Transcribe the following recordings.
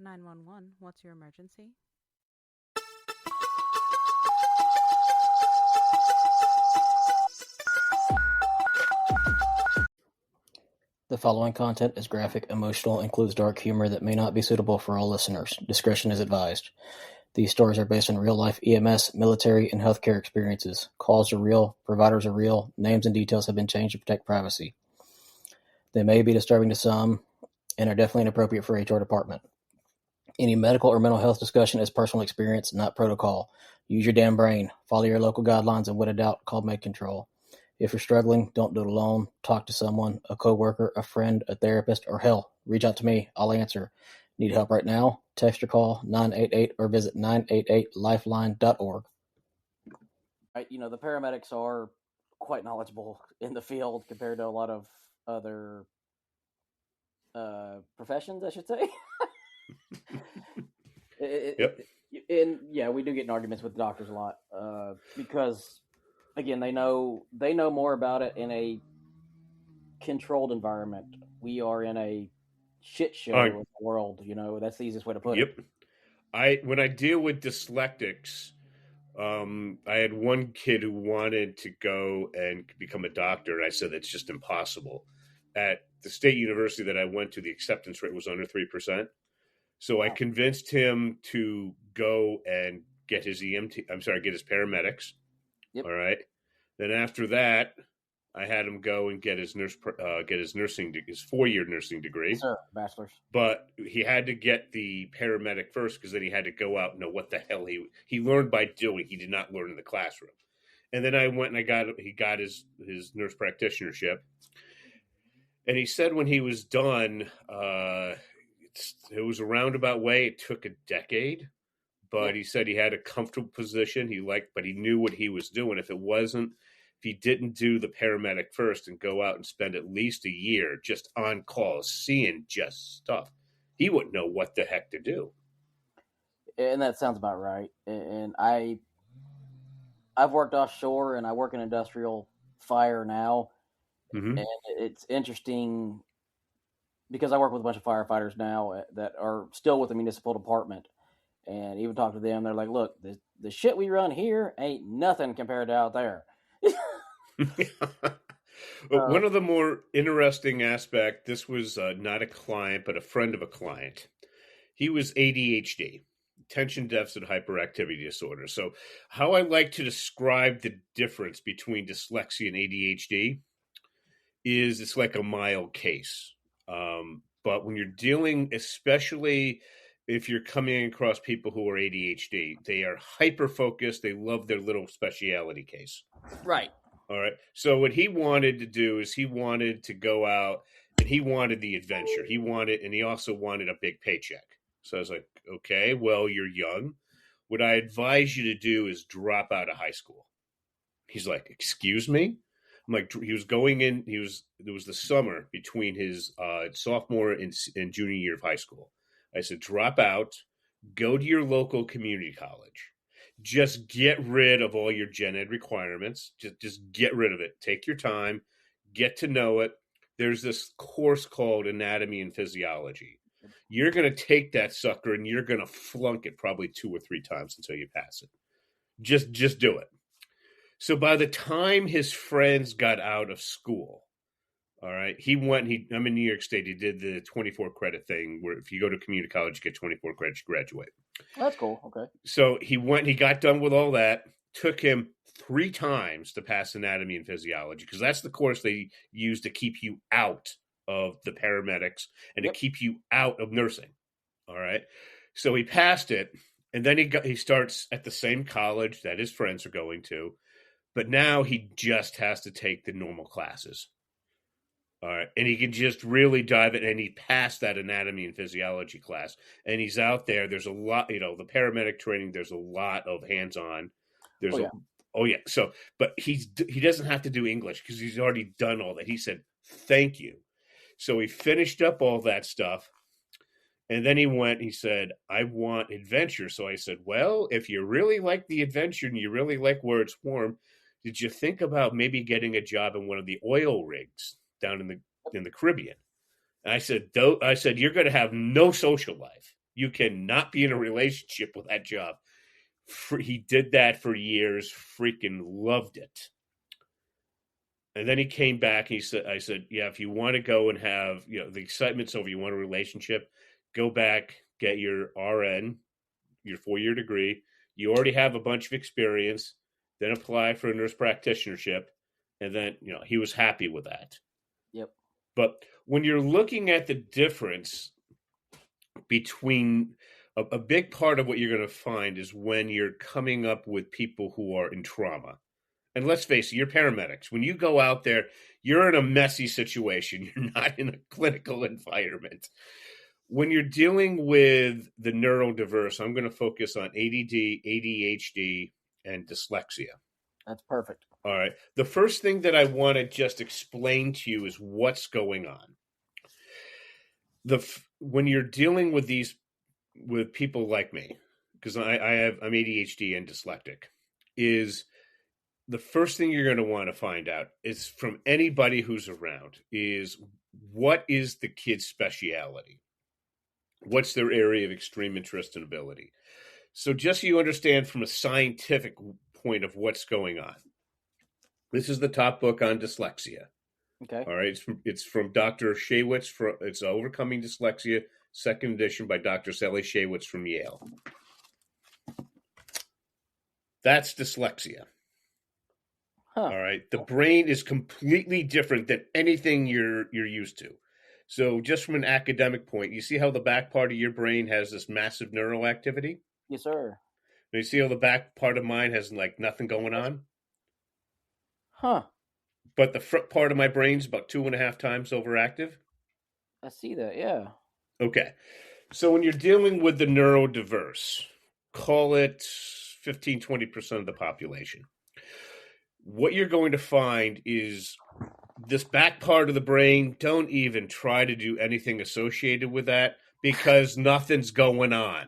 911, what's your emergency? The following content is graphic, emotional, and includes dark humor that may not be suitable for all listeners. Discretion is advised. These stories are based on real-life EMS, military, and healthcare experiences. Calls are real, providers are real, names and details have been changed to protect privacy. They may be disturbing to some and are definitely inappropriate for HR department. Any medical or mental health discussion is personal experience, not protocol. Use your damn brain. Follow your local guidelines, and when in doubt, call med control. If you're struggling, don't do it alone. Talk to someone, a coworker, a friend, a therapist, or hell, reach out to me. I'll answer. Need help right now? Text or call 988 or visit 988lifeline.org. Right, the paramedics are quite knowledgeable in the field compared to a lot of other professions, I should say. Yep. And yeah, we do get in arguments with doctors a lot because, again, they know more about it in a controlled environment. We are in a shit show in the world. That's the easiest way to put it. When I deal with dyslexics, I had one kid who wanted to go and become a doctor, and I said that's just impossible. At the state university that I went to, the acceptance rate was under 3%. So I convinced him to go and get his get his paramedics. Yep. All right. Then after that, I had him go and get his his 4-year nursing degree. Sir, bachelor's. But he had to get the paramedic first, because then he had to go out and know what the hell he learned by doing. He did not learn in the classroom. And then I went and he got his nurse practitionership. And he said when he was done, it was a roundabout way. It took a decade, but he said he had a comfortable position. But he knew what he was doing. If he didn't do the paramedic first and go out and spend at least a year just on call, seeing just stuff, he wouldn't know what the heck to do. And that sounds about right. And I've worked offshore, and I work in industrial fire now. Mm-hmm. And it's interesting because I work with a bunch of firefighters now that are still with the municipal department, and even talk to them. They're like, look, the shit we run here ain't nothing compared to out there. One of the more interesting aspects, this was not a client, but a friend of a client. He was ADHD, attention deficit hyperactivity disorder. So how I like to describe the difference between dyslexia and ADHD is it's like a mild case. But when you're dealing, especially if you're coming across people who are ADHD, they are hyper-focused. They love their little specialty case. Right. All right. So what he wanted to do is he wanted to go out, and he wanted the adventure. And he also wanted a big paycheck. So I was like, okay, well, you're young. What I advise you to do is drop out of high school. He's like, excuse me? I'm like, he was going in, it was the summer between his sophomore and junior year of high school. I said, drop out, go to your local community college. Just get rid of all your gen ed requirements. Just get rid of it. Take your time, get to know it. There's this course called Anatomy and Physiology. You're going to take that sucker and you're going to flunk it probably 2 or 3 times until you pass it. Just do it. So by the time his friends got out of school, all right, I'm in New York State. He did the 24 credit thing where if you go to community college, you get 24 credits, you graduate. That's cool. Okay. So he got done with all that. Took him 3 times to pass anatomy and physiology, because that's the course they use to keep you out of the paramedics and to keep you out of nursing. All right. So he passed it, and then he starts at the same college that his friends are going to. But now he just has to take the normal classes. All right. And he can just really dive in, and he passed that anatomy and physiology class. And he's out there. There's a lot, the paramedic training, there's a lot of hands-on. So, but he doesn't have to do English because he's already done all that. He said, thank you. So he finished up all that stuff. And then he said, I want adventure. So I said, well, if you really like the adventure and you really like where it's warm, did you think about maybe getting a job in one of the oil rigs down in the Caribbean? And I said, you're going to have no social life. You cannot be in a relationship with that job. He did that for years, freaking loved it. And then he came back and I said, yeah, if you want to go and have, the excitement's over, you want a relationship, go back, get your RN, your 4-year degree. You already have a bunch of experience, then apply for a nurse practitionership. And then, he was happy with that. Yep. But when you're looking at the difference between a big part of what you're going to find is when you're coming up with people who are in trauma. And let's face it, you're paramedics. When you go out there, you're in a messy situation. You're not in a clinical environment. When you're dealing with the neurodiverse, I'm going to focus on ADD, ADHD, and dyslexia. That's perfect. All right. The first thing that I want to just explain to you is what's going on. When you're dealing with with people like me, because I'm ADHD and dyslexic, is the first thing you're going to want to find out is from anybody who's around is what is the kid's speciality? What's their area of extreme interest and ability? So just so you understand from a scientific point of what's going on, this is the top book on dyslexia. Okay. All right. It's from Dr. Shaywitz. It's Overcoming Dyslexia, second edition by Dr. Sally Shaywitz from Yale. That's dyslexia. Huh. All right. The brain is completely different than anything you're used to. So just from an academic point, you see how the back part of your brain has this massive neural activity? Yes, sir. And you see how the back part of mine has like nothing going on? Huh. But the front part of my brain is about 2.5 times overactive? I see that, yeah. Okay. So when you're dealing with the neurodiverse, call it 15, 20% of the population. What you're going to find is this back part of the brain, don't even try to do anything associated with that because nothing's going on.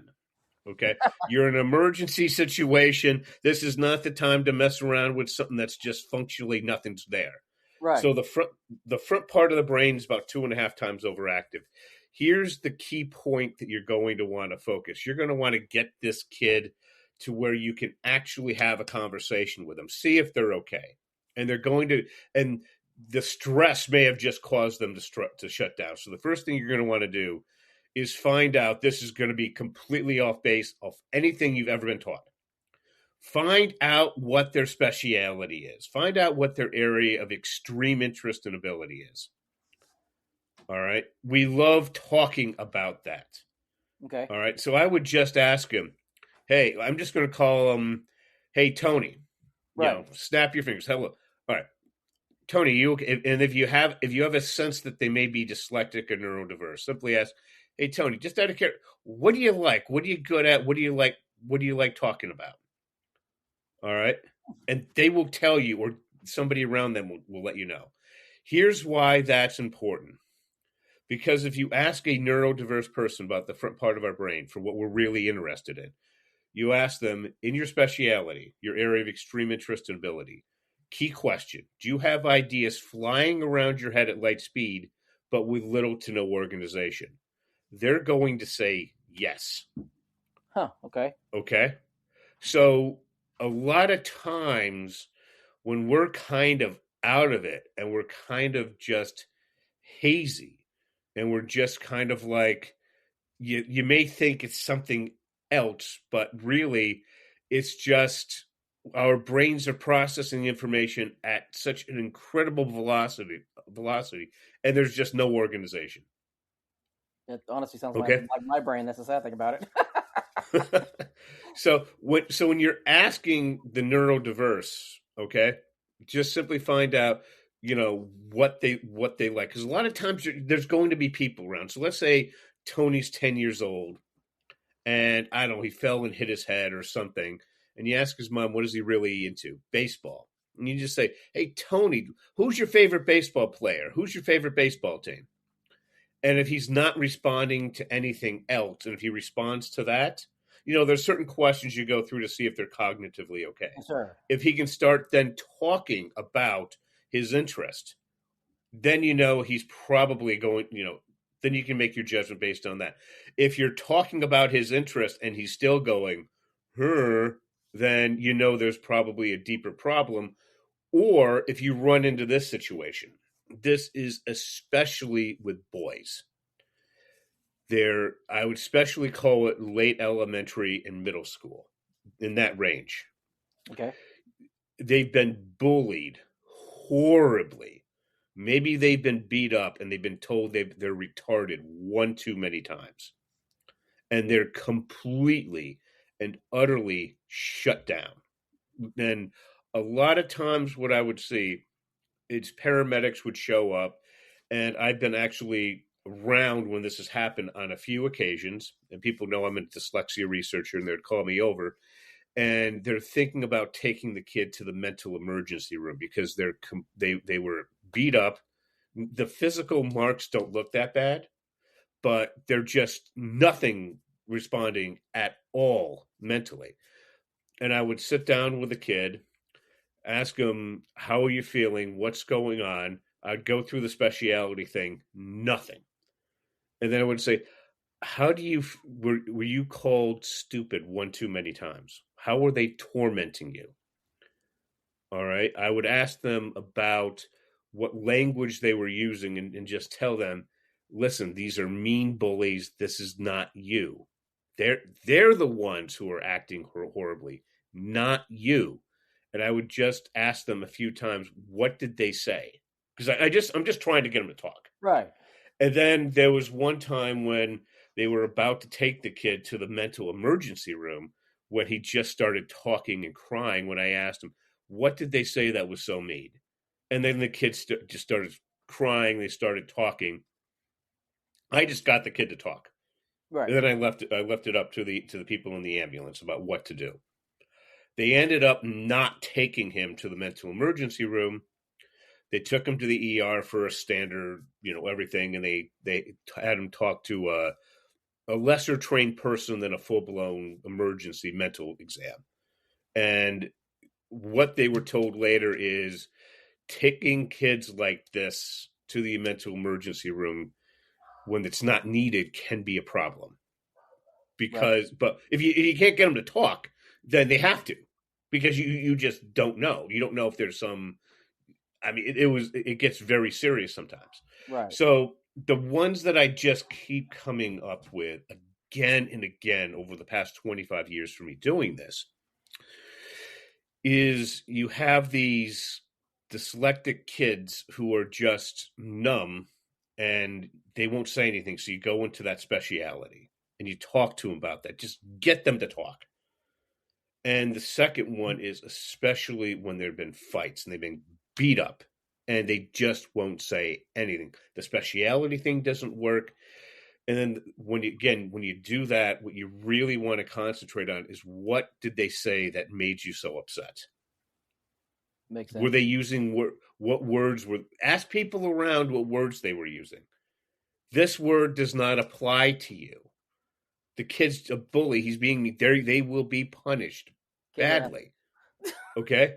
Okay. You're in an emergency situation. This is not the time to mess around with something that's just functionally nothing's there. Right. So the front part of the brain is about 2.5 times overactive. Here's the key point that you're going to want to focus. You're going to want to get this kid to where you can actually have a conversation with them, see if they're okay. And and the stress may have just caused them to shut down. So the first thing you're going to want to do is find out, this is going to be completely off base of anything you've ever been taught. Find out what their speciality is. Find out what their area of extreme interest and ability is. All right. We love talking about that. Okay. All right. So I would just ask him, hey, I'm just going to call him, hey, Tony. Right. Snap your fingers. Hello. All right. Tony, you okay? And if you have a sense that they may be dyslexic or neurodiverse, simply ask, hey, Tony, just out of care, what do you like? What are you good at? What do you like? What do you like talking about? All right. And they will tell you, or somebody around them will let you know. Here's why that's important. Because if you ask a neurodiverse person about the front part of our brain for what we're really interested in, you ask them, in your speciality, your area of extreme interest and ability, key question, do you have ideas flying around your head at light speed, but with little to no organization? They're going to say yes. Huh, okay. Okay? So a lot of times when we're kind of out of it and we're kind of just hazy and we're just kind of like, you may think it's something else, but really it's just our brains are processing information at such an incredible velocity, and there's just no organization. It honestly sounds Okay. like my brain. That's the sad thing about it. So when you're asking the neurodiverse, okay, just simply find out, what they like. Because a lot of times there's going to be people around. So let's say Tony's 10 years old and I don't know, he fell and hit his head or something. And you ask his mom, what is he really into? Baseball. And you just say, hey, Tony, who's your favorite baseball player? Who's your favorite baseball team? And if he's not responding to anything else, and if he responds to that, there's certain questions you go through to see if they're cognitively okay. Sure. If he can start then talking about his interest, then he's probably going, then you can make your judgment based on that. If you're talking about his interest and he's still going, then you know there's probably a deeper problem. Or if you run into this situation, this is especially with boys. I would especially call it late elementary and middle school, in that range. Okay. They've been bullied horribly. Maybe they've been beat up and they've been told they're retarded one too many times. And they're completely and utterly shut down. And a lot of times what I would see, it's paramedics would show up, and I've been actually around when this has happened on a few occasions, and people know I'm a dyslexia researcher, and they'd call me over, and they're thinking about taking the kid to the mental emergency room because they were beat up. The physical marks don't look that bad, but they're just nothing responding at all mentally. And I would sit down with the kid, ask him, how are you feeling? What's going on? I'd go through the specialty thing, nothing. And then I would say, were you called stupid one too many times? How were they tormenting you? All right. I would ask them about what language they were using and just tell them, listen, these are mean bullies. This is not you. They're the ones who are acting horribly, not you. And I would just ask them a few times, what did they say? Because I'm just trying to get them to talk. Right. And then there was one time when they were about to take the kid to the mental emergency room when he just started talking and crying when I asked him, what did they say that was so mean? And then the kids just started crying. They started talking. I just got the kid to talk. Right. And then I left it up to the people in the ambulance about what to do. They ended up not taking him to the mental emergency room. They took him to the ER for a standard, everything, and they had him talk to a lesser trained person than a full-blown emergency mental exam. And what they were told later is taking kids like this to the mental emergency room when it's not needed can be a problem. But if you can't get them to talk, then they have to, because you just don't know. You don't know if there's some. I mean, it gets very serious sometimes. Right. So the ones that I just keep coming up with again and again over the past 25 years for me doing this is you have these dyslexic kids who are just numb and they won't say anything. So you go into that speciality and you talk to them about that. Just get them to talk. And the second one is especially when there have been fights and they've been beat up and they just won't say anything. The speciality thing doesn't work. And then when you do that, what you really want to concentrate on is what did they say that made you so upset? Makes sense. Were they using what words were? Ask people around what words they were using. This word does not apply to you. The kid's a bully. He's being there. They will be punished badly. Okay.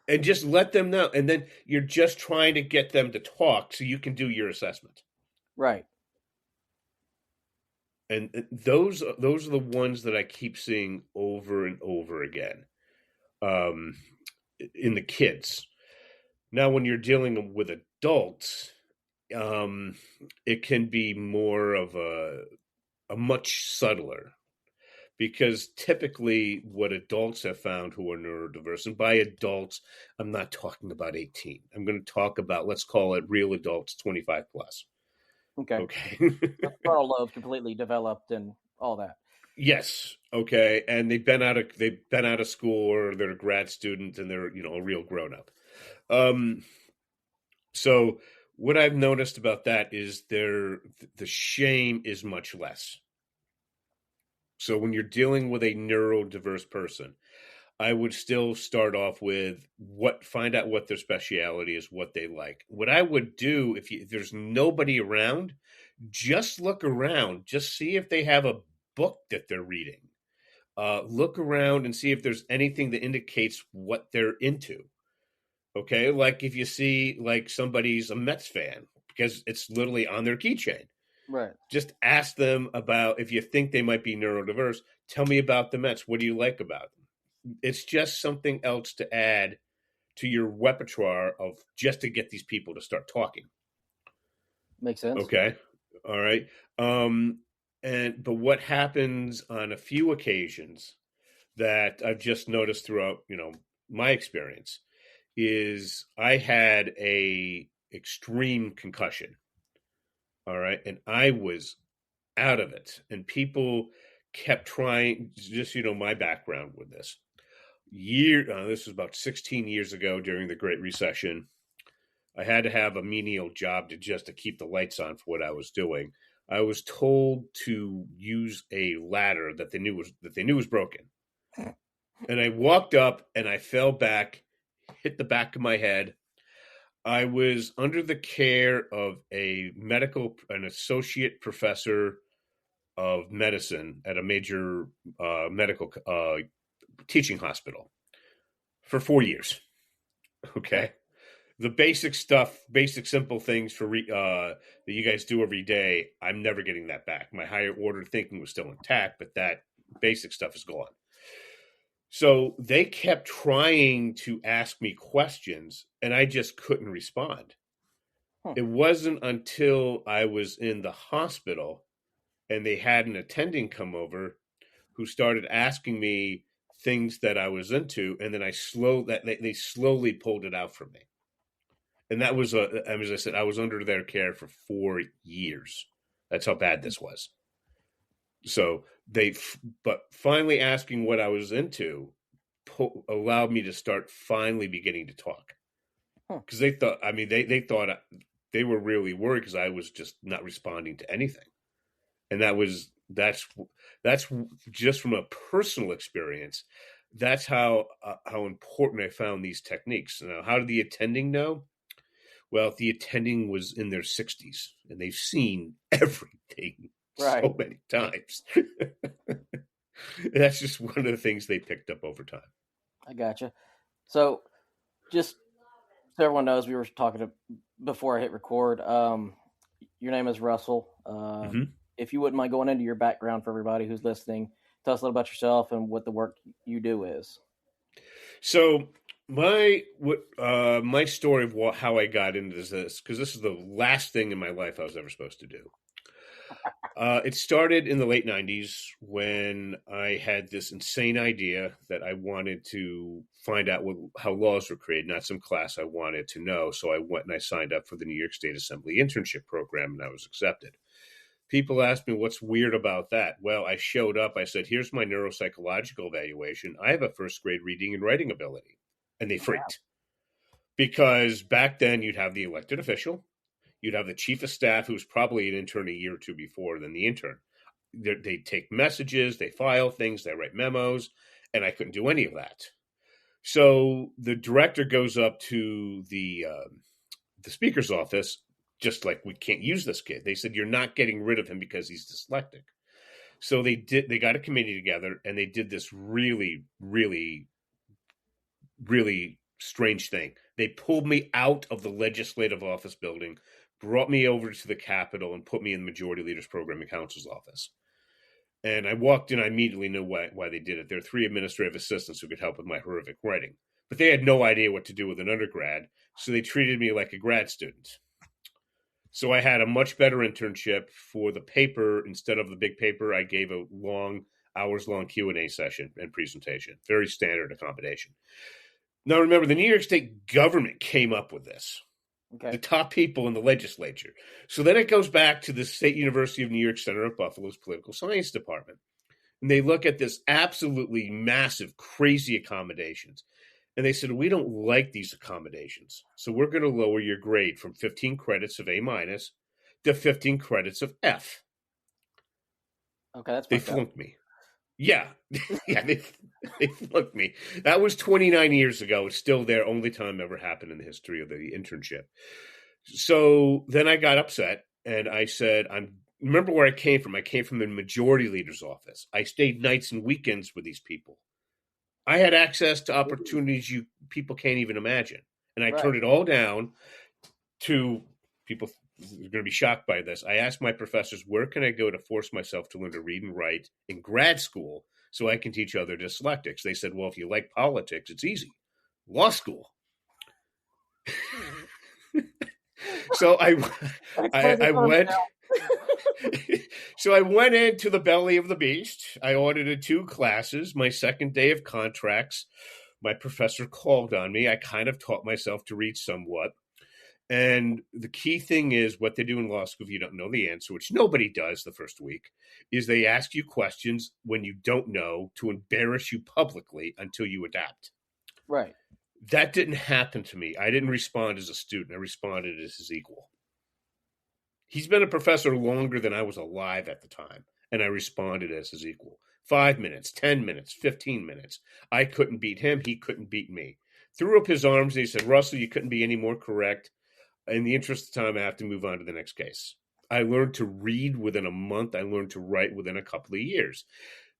And just let them know. And then you're just trying to get them to talk so you can do your assessment. Right. And those are the ones that I keep seeing over and over again in the kids. Now, when you're dealing with adults, it can be more of a much subtler, because typically what adults have found who are neurodiverse, and by adults, I'm not talking about 18. I'm going to talk about, let's call it real adults, 25 plus. Okay. Frontal lobe completely developed and all that. Yes. Okay. And they've been out of school, or they're a grad student, and they're, a real grown up. So what I've noticed about that is the shame is much less. So when you're dealing with a neurodiverse person, I would still start off with find out what their speciality is, what they like. What I would do if there's nobody around, just look around, just see if they have a book that they're reading. Look around and see if there's anything that indicates what they're into. Okay, like if you see like somebody's a Mets fan because it's literally on their keychain. Right. Just ask them about, if you think they might be neurodiverse, tell me about the Mets. What do you like about them? It's just something else to add to your repertoire of just to get these people to start talking. Makes sense. Okay. All right. But what happens on a few occasions that I've just noticed throughout, my experience is I had a extreme concussion. All right. And I was out of it. And people kept trying, just, my background with this. This was about 16 years ago during the Great Recession. I had to have a menial job to keep the lights on for what I was doing. I was told to use a ladder that they knew was broken. And I walked up and I fell back, hit the back of my head. I was under the care of an associate professor of medicine at a major medical teaching hospital for 4 years. Okay. The basic stuff, simple things that you guys do every day, I'm never getting that back. My higher order thinking was still intact, but that basic stuff is gone. So they kept trying to ask me questions, and I just couldn't respond. It wasn't until I was in the hospital and they had an attending come over who started asking me things that I was into, and then they slowly pulled it out from me. And that was, as I said, I was under their care for 4 years. That's how bad this was. So but finally asking what I was into allowed me to start finally beginning to talk. Because they thought, they thought they were really worried because I was just not responding to anything. And that's just from a personal experience. That's how important I found these techniques. Now, how did the attending know? Well, the attending was in their 60s and they've seen everything so many times. That's just one of the things they picked up over time. I gotcha. So just so everyone knows, we were talking before I hit record. Your name is Russell. If you wouldn't mind going into your background for everybody who's listening, tell us a little about yourself and what the work you do is. So my story of how I got into this, because this is the last thing in my life I was ever supposed to do. It started in the late 90s when I had this insane idea that I wanted to find out how laws were created, not some class I wanted to know. So I went and I signed up for the New York State Assembly internship program, and I was accepted. People asked me, what's weird about that? Well, I showed up. I said, here's my neuropsychological evaluation. I have a first grade reading and writing ability. And they freaked. Because back then you'd have the elected official. You'd have the chief of staff, who's probably an intern a year or two before than the intern. They take messages, they file things, they write memos, and I couldn't do any of that. So the director goes up to the speaker's office, just like, we can't use this kid. They said, you're not getting rid of him because he's dyslexic. So they got a committee together, and they did this really, really, really strange thing. They pulled me out of the legislative office building, brought me over to the Capitol, and put me in the Majority Leaders Program and Counsel's office. And I walked in, I immediately knew why they did it. There are 3 administrative assistants who could help with my horrific writing. But they had no idea what to do with an undergrad, so they treated me like a grad student. So I had a much better internship. For the paper, instead of the big paper, I gave a hours-long Q&A session and presentation. Very standard accommodation. Now, remember, the New York State government came up with this. Okay. The top people in the legislature. So then it goes back to the State University of New York Center at Buffalo's Political Science Department. And they look at this absolutely massive, crazy accommodations. And they said, we don't like these accommodations. So we're going to lower your grade from 15 credits of A- to 15 credits of F. Okay, that's They flunked me. Yeah. They flunked me. That was 29 years ago. It's still there. Only time ever happened in the history of the internship. So then I got upset and I said, remember where I came from. I came from the majority leader's office. I stayed nights and weekends with these people. I had access to opportunities people can't even imagine. And I turned it all down to people you're going to be shocked by this. I asked my professors, where can I go to force myself to learn to read and write in grad school so I can teach other dyslexics? They said, well, if you like politics, it's easy. Law school. So I went. So I went into the belly of the beast. I audited 2 classes. My second day of contracts, my professor called on me. I kind of taught myself to read somewhat. And the key thing is what they do in law school, if you don't know the answer, which nobody does the first week, is they ask you questions when you don't know to embarrass you publicly until you adapt. Right. That didn't happen to me. I didn't respond as a student. I responded as his equal. He's been a professor longer than I was alive at the time, and I responded as his equal. 5 minutes, 10 minutes, 15 minutes. I couldn't beat him. He couldn't beat me. Threw up his arms, and he said, Russell, you couldn't be any more correct. In the interest of time, I have to move on to the next case. I learned to read within a month. I learned to write within a couple of years.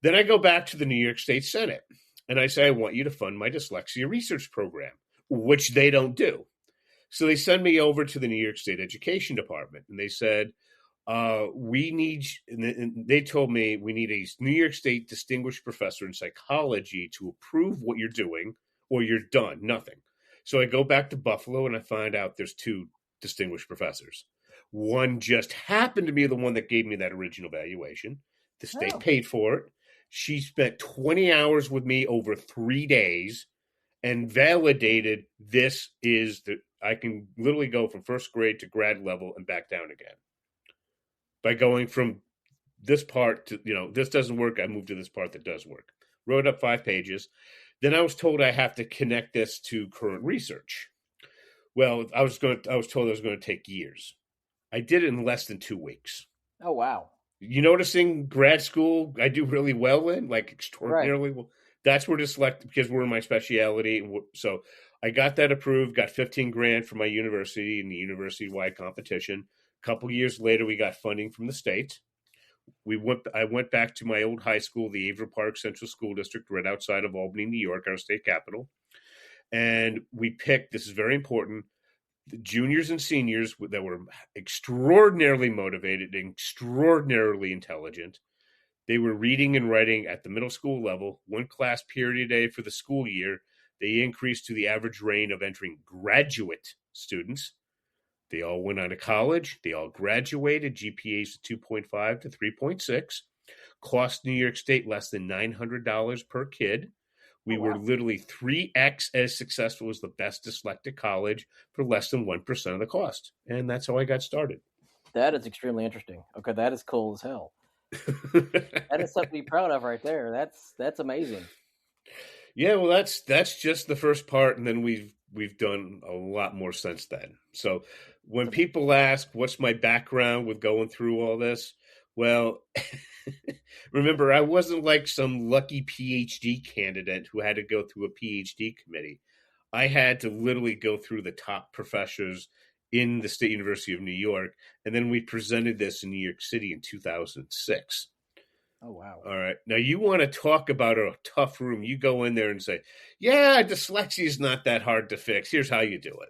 Then I go back to the New York State Senate, and I say, I want you to fund my dyslexia research program, which they don't do. So they send me over to the New York State Education Department, and they said, they told me we need a New York State distinguished professor in psychology to approve what you're doing, or you're done, nothing. So I go back to Buffalo, and I find out there's 2 distinguished professors. One just happened to be the one that gave me that original valuation. The state paid for it. She spent 20 hours with me over 3 days and validated I can literally go from first grade to grad level and back down again. By going from this part to, this doesn't work, I moved to this part that does work. Wrote up 5 pages. Then I was told I have to connect this to current research. Well, I was told it was going to take years. I did it in less than 2 weeks. Oh, wow. You noticing grad school I do really well in, like extraordinarily well? That's where dyslexia, because we're in my specialty. So I got that approved, got $15,000 for my university in the university-wide competition. A couple years later, we got funding from the state. I went back to my old high school, the Averill Park Central School District, right outside of Albany, New York, our state capital. And we picked, this is very important, the juniors and seniors that were extraordinarily motivated and extraordinarily intelligent. They were reading and writing at the middle school level, 1 class period a day for the school year. They increased to the average rate of entering graduate students. They all went on to college. They all graduated, GPAs of 2.5 to 3.6. Cost New York State less than $900 per kid. We were literally 3x as successful as the best dyslexic college for less than 1% of the cost. And that's how I got started. That is extremely interesting. Okay, that is cool as hell. That is something to be proud of right there. That's amazing. Yeah, well, that's just the first part, and then we've done a lot more since then. So when people ask, what's my background with going through all this? Well, remember, I wasn't like some lucky PhD candidate who had to go through a PhD committee. I had to literally go through the top professors in the State University of New York, and then we presented this in New York City in 2006. Oh, wow. All right. Now, you want to talk about a tough room. You go in there and say, yeah, dyslexia is not that hard to fix. Here's how you do it.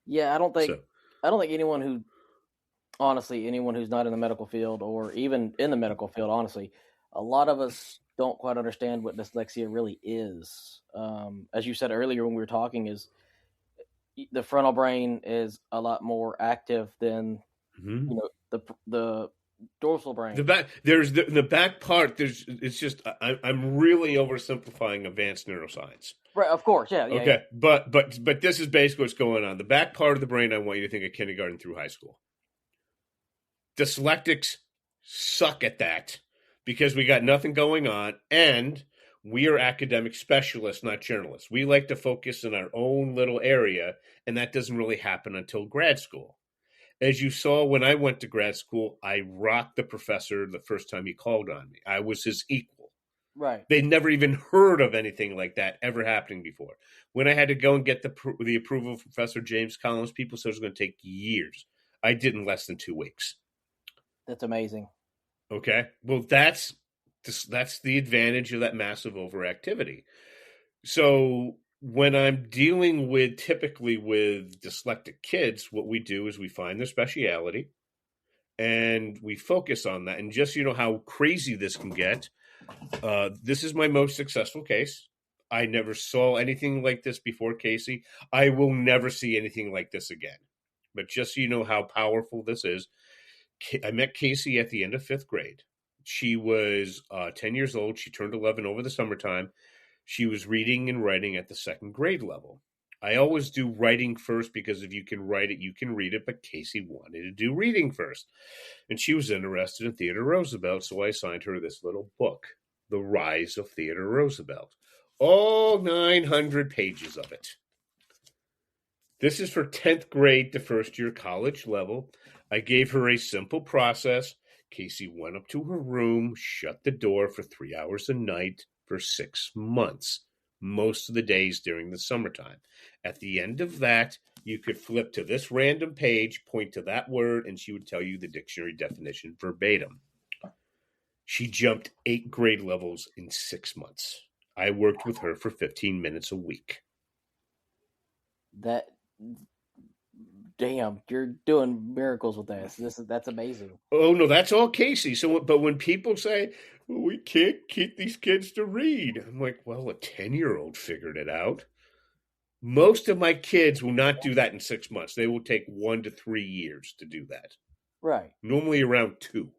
Yeah, I don't think anyone who's not in the medical field or even in the medical field, honestly, a lot of us don't quite understand what dyslexia really is. As you said earlier when we were talking, is the frontal brain is a lot more active than the dorsal brain. The back part. It's just I'm really oversimplifying advanced neuroscience. Right, of course, yeah. Okay, yeah. But this is basically what's going on. The back part of the brain, I want you to think of kindergarten through high school. Dyslexics suck at that because we got nothing going on, and we are academic specialists, not generalists. We like to focus in our own little area, and that doesn't really happen until grad school. As you saw when I went to grad school, I rocked the professor the first time he called on me. I was his equal. Right. They never even heard of anything like that ever happening before. When I had to go and get the approval of Professor James Collins, people said it was going to take years. I did in less than 2 weeks. That's amazing. Okay. Well, that's the advantage of that massive overactivity. So when I'm dealing with typically with dyslexic kids, what we do is we find their speciality and we focus on that. And just, how crazy this can get. This is my most successful case. I never saw anything like this before, Casey. I will never see anything like this again. But just so you know how powerful this is, I met Casey at the end of 5th grade. She was 10 years old. She turned 11 over the summertime. She was reading and writing at the 2nd grade level. I always do writing first because if you can write it, you can read it. But Casey wanted to do reading first. And she was interested in Theodore Roosevelt, so I assigned her this little book, The Rise of Theodore Roosevelt. All 900 pages of it. This is for 10th grade to first year college level. I gave her a simple process. Casey went up to her room, shut the door for 3 hours a night for 6 months, most of the days during the summertime. At the end of that, you could flip to this random page, point to that word, and she would tell you the dictionary definition verbatim. She jumped 8 grade levels in 6 months. I worked with her for 15 minutes a week. Damn, you're doing miracles with this. That's amazing. Oh no, that's all Casey. But when people say, well, we can't get these kids to read, I'm like, well, a 10-year-old figured it out. Most of my kids will not do that in 6 months. They will take 1 to 3 years to do that. Right. Normally around 2.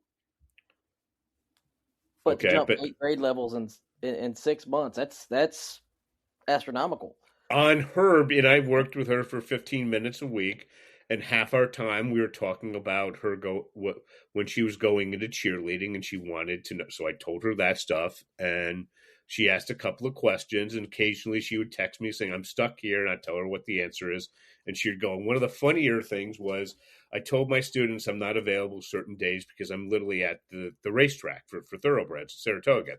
But to jump 8 grade levels in 6 months, that's astronomical. On her, and I worked with her for 15 minutes a week, and half our time we were talking about her when she was going into cheerleading, and she wanted to know. So I told her that stuff, and she asked a couple of questions, and occasionally she would text me saying, I'm stuck here, and I'd tell her what the answer is, and she'd go. And one of the funnier things was I told my students I'm not available certain days because I'm literally at the racetrack for thoroughbreds, Saratoga.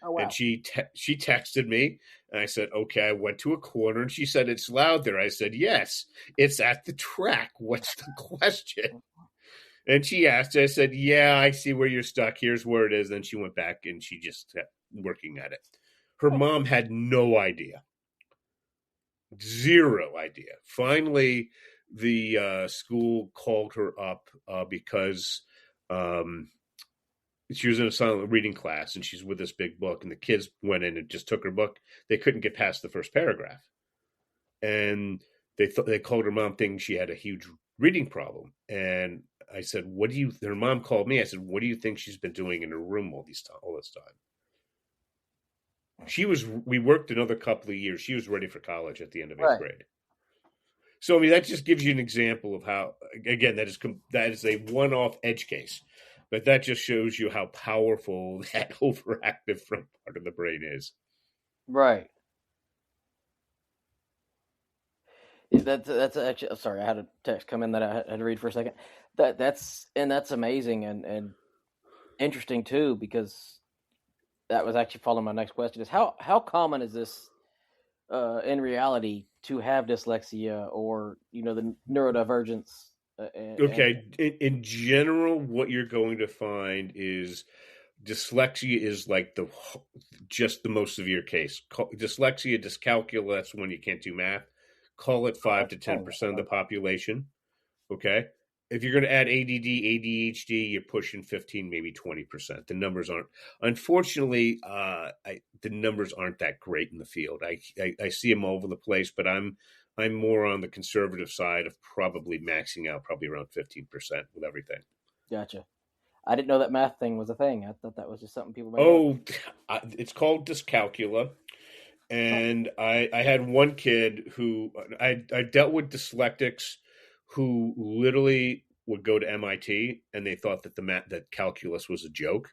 Oh, wow. And she texted me, and I said, okay, I went to a corner, and she said, it's loud there. I said, yes, it's at the track. What's the question? And she asked, I said, yeah, I see where you're stuck. Here's where it is. Then she went back, and she just kept working at it. Her mom had no idea. 0 idea. Finally, the school called her up because she was in a silent reading class, and she's with this big book, and the kids went in and just took her book. They couldn't get past the first paragraph, and they called her mom thinking she had a huge reading problem. And I said, her mom called me. I said, what do you think she's been doing in her room all this time? We worked another couple of years. She was ready for college at the end of 8th grade. So, I mean, that just gives you an example of how, again, that is a one-off edge case. But that just shows you how powerful that overactive front part of the brain is. Right. That's actually. Sorry, I had a text come in that I had to read for a second. That's amazing and interesting too, because that was actually following my next question. Is how common is this in reality to have dyslexia or the neurodivergence? Okay, in general, what you're going to find is dyslexia is like just the most severe case. Dyslexia, dyscalculia, that's when you can't do math. Call it 5 to 10% of the population. Okay, if you're going to add ADD, ADHD, you're pushing 15, maybe 20%. The numbers aren't. Unfortunately, the numbers aren't that great in the field. I see them all over the place, but I'm more on the conservative side of probably maxing out probably around 15% with everything. Gotcha. I didn't know that math thing was a thing. I thought that was just something people made up. It's called dyscalculia. And I had one kid who I dealt with dyslexics who literally would go to MIT and they thought that that calculus was a joke.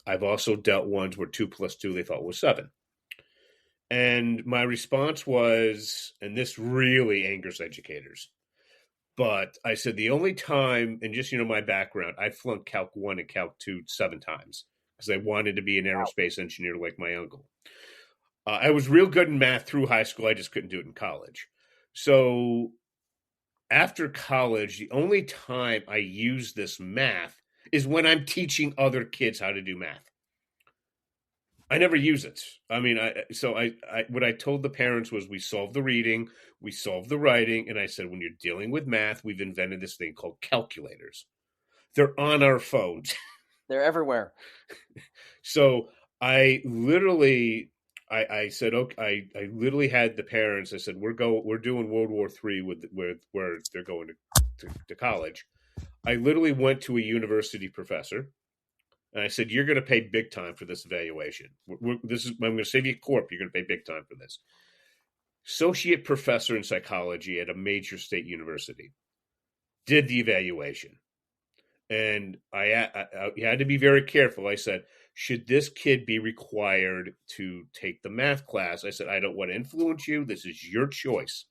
I've also dealt ones where 2 + 2 they thought was 7. And my response was, and this really angers educators, but I said the only time, and just my background, I flunked Calc 1 and Calc 2 7 times because I wanted to be an aerospace engineer like my uncle. I was real good in math through high school. I just couldn't do it in college. So after college, the only time I use this math is when I'm teaching other kids how to do math. I never use it. I mean, what I told the parents was we solved the reading, we solved the writing, and I said when you're dealing with math, we've invented this thing called calculators. They're on our phones. They're everywhere. So I literally, I said, okay, I literally had the parents. I said, we're doing World War III where they're going to college. I literally went to a university professor, and I said, you're going to pay big time for this evaluation. I'm going to save you a corp. You're going to pay big time for this. Associate professor in psychology at a major state university did the evaluation. And I had to be very careful. I said, should this kid be required to take the math class? I said, I don't want to influence you. This is your choice.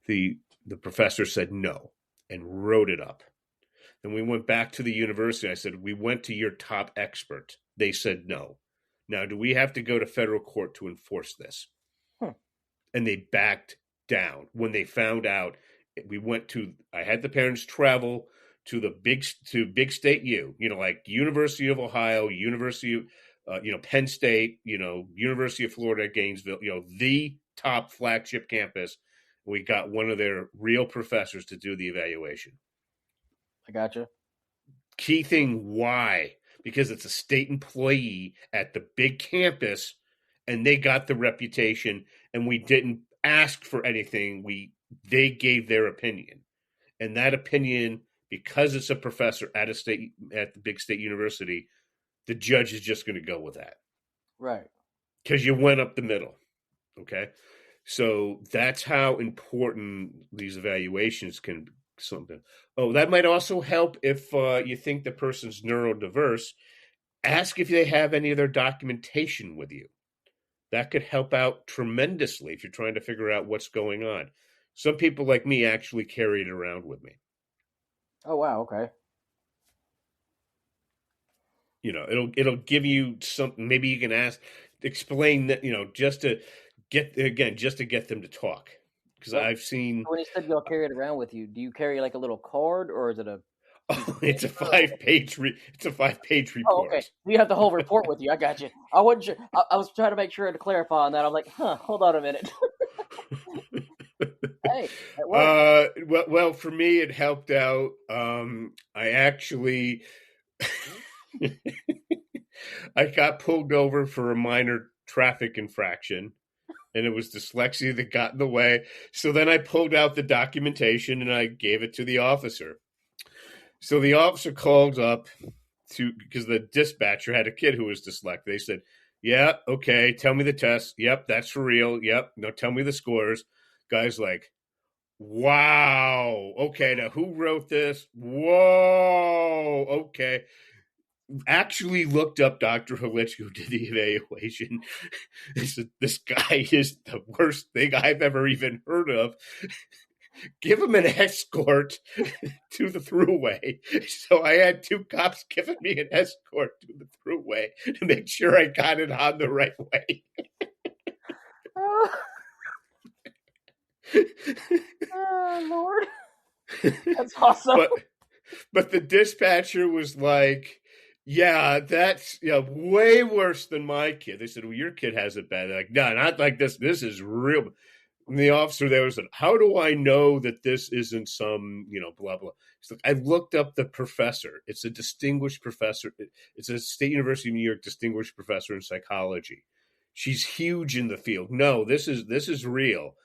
The professor said no and wrote it up. Then we went back to the university. I said, we went to your top expert. They said no. Now, do we have to go to federal court to enforce this? And they backed down. When they found out, I had the parents travel to big state like University of Ohio, University of, Penn State, University of Florida, Gainesville, the top flagship campus. We got one of their real professors to do the evaluation. I gotcha. Key thing, why? Because it's a state employee at the big campus, and they got the reputation, and we didn't ask for anything. They gave their opinion, and that opinion, because it's a professor at the big state university, the judge is just going to go with that. Right. Because you went up the middle. Okay. So that's how important these evaluations can be. Something. Oh, that might also help if you think the person's neurodiverse. Ask if they have any of their documentation with you. That could help out tremendously if you're trying to figure out what's going on. Some people like me actually carry it around with me. Oh, wow. Okay. It'll give you something. Maybe you can explain that, just to get them to talk. Because I've seen. When you said y'all carry it around with you, do you carry like a little card, or is it a? Oh, it's a 5-page. It's a 5-page report. Oh, okay. You have the whole report with you. I got you. I wasn't sure. I was trying to make sure to clarify on that. I'm like, hold on a minute. Hey, it worked. Well, for me, it helped out. I actually, I got pulled over for a minor traffic infraction. And it was dyslexia that got in the way. So then I pulled out the documentation and I gave it to the officer. So the officer called up because the dispatcher had a kid who was dyslexic. They said, yeah, okay, tell me the test. Yep, that's for real. Yep, no, tell me the scores. Guy's like, wow, okay, now who wrote this? Whoa, okay. Actually looked up Dr. Halitch, who did the evaluation. He said, this guy is the worst thing I've ever even heard of. Give him an escort to the thruway. So I had 2 cops giving me an escort to the thruway to make sure I got it on the right way. Oh, Lord. That's awesome. But the dispatcher was like, yeah, that's way worse than my kid. They said, well, your kid has it bad. They're like, no, not like this. This is real. And the officer there said, how do I know that this isn't some, blah, blah. So I looked up the professor. It's a distinguished professor. It's a State University of New York distinguished professor in psychology. She's huge in the field. No, this is real.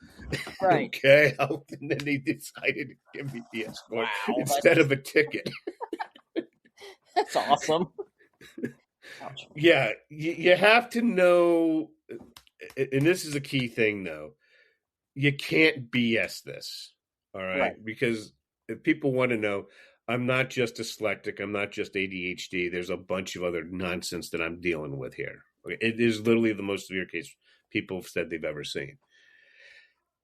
Right. Okay. And then they decided to give me the escort instead of a ticket. That's awesome. Yeah, you have to know, and this is a key thing, though. You can't BS this, all right? Because if people want to know, I'm not just dyslexic, I'm not just ADHD. There's a bunch of other nonsense that I'm dealing with here. It is literally the most severe case people have said they've ever seen.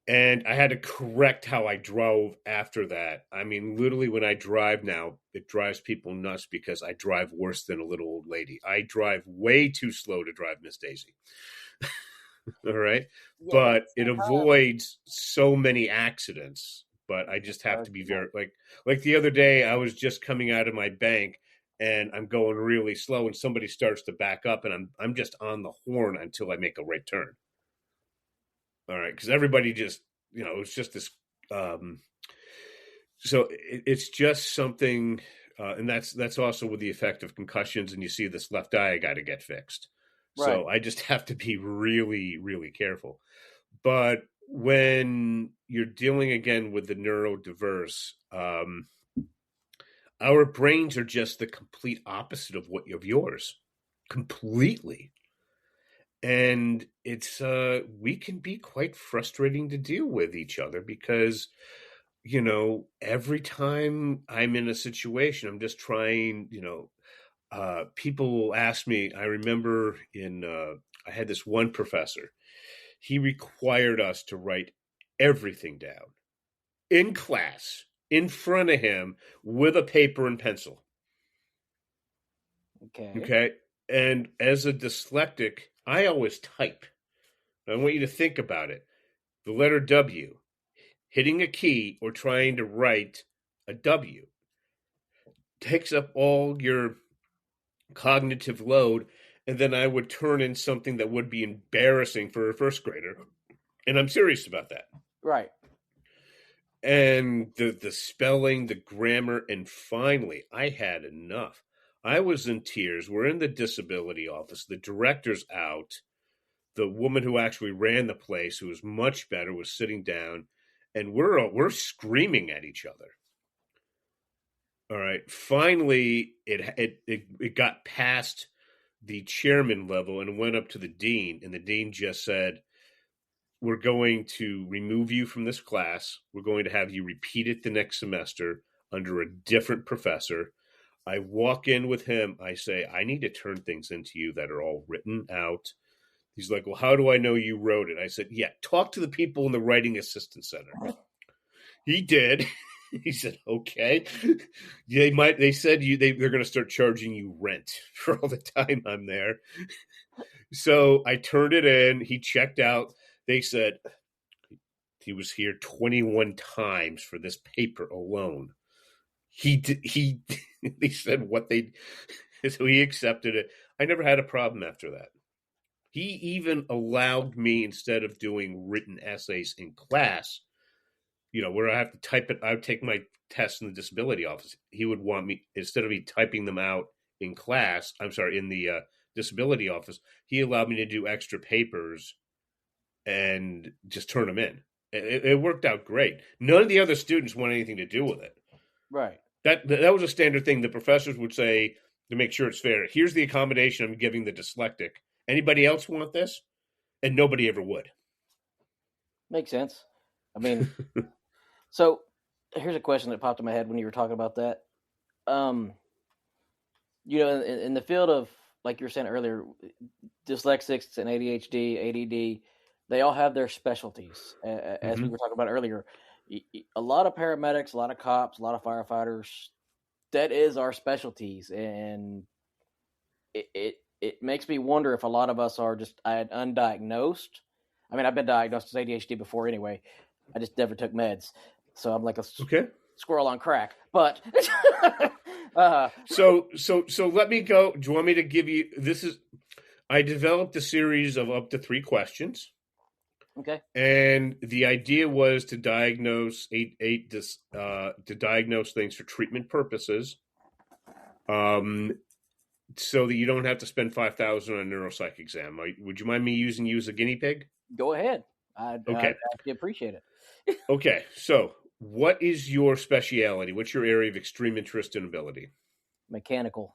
And I had to correct how I drove after that. I mean, literally when I drive now, it drives people nuts because I drive worse than a little old lady. I drive way too slow to drive Miss Daisy. All right. Yeah, but it avoids so many accidents. But I just have to be very like the other day, I was just coming out of my bank and I'm going really slow, and somebody starts to back up, and I'm just on the horn until I make a right turn. All right, because everybody just, it's just this. So it's just something, and that's also with the effect of concussions, and you see this left eye, I got to get fixed. Right. So I just have to be really, really careful. But when you're dealing again with the neurodiverse, our brains are just the complete opposite of yours, completely. And it's we can be quite frustrating to deal with each other because every time I'm in a situation, I'm just trying, people will ask me. I remember I had this one professor. He required us to write everything down in class, in front of him, with a paper and pencil. Okay. And as a dyslexic, I always type. I want you to think about it. The letter W, hitting a key or trying to write a W takes up all your cognitive load, and then I would turn in something that would be embarrassing for a first grader. And I'm serious about that. Right. And the spelling, the grammar, and finally, I had enough. I was in tears. We're in the disability office. The director's out. The woman who actually ran the place, who was much better, was sitting down, and we're screaming at each other. All right. Finally, it got past the chairman level and went up to the dean, and the dean just said, "We're going to remove you from this class. We're going to have you repeat it the next semester under a different professor." I walk in with him. I say, "I need to turn things into you that are all written out." He's like, "Well, how do I know you wrote it?" I said, "Yeah, talk to the people in the Writing Assistance Center." He did. He said, "Okay." They said they're going to start charging you rent for all the time I'm there. So I turned it in. He checked out. They said he was here 21 times for this paper alone. They said so he accepted it. I never had a problem after that. He even allowed me, instead of doing written essays in class, where I have to type it, I would take my tests in the disability office. He would want me, instead of me typing them out in class, in the disability office, he allowed me to do extra papers and just turn them in. It worked out great. None of the other students want anything to do with it. Right. That was a standard thing. The professors would say, to make sure it's fair, "Here's the accommodation I'm giving the dyslexic. Anybody else want this?" And nobody ever would. Makes sense. I mean, so here's a question that popped in my head when you were talking about that. In the field of, like you were saying earlier, dyslexics and ADHD, ADD, they all have their specialties. As we were talking about earlier, a lot of paramedics, a lot of cops, a lot of firefighters, that is our specialties. And it makes me wonder if a lot of us are just undiagnosed. I mean, I've been diagnosed as ADHD before anyway. I just never took meds. So I'm like a squirrel on crack. But so let me go. Do you want me to give you I developed a series of up to 3 questions. Okay. And the idea was to diagnose to diagnose things for treatment purposes, so that you don't have to spend $5,000 on a neuropsych exam. Would you mind me using you as a guinea pig? Go ahead. I actually appreciate it. Okay. So what is your speciality? What's your area of extreme interest and ability? Mechanical.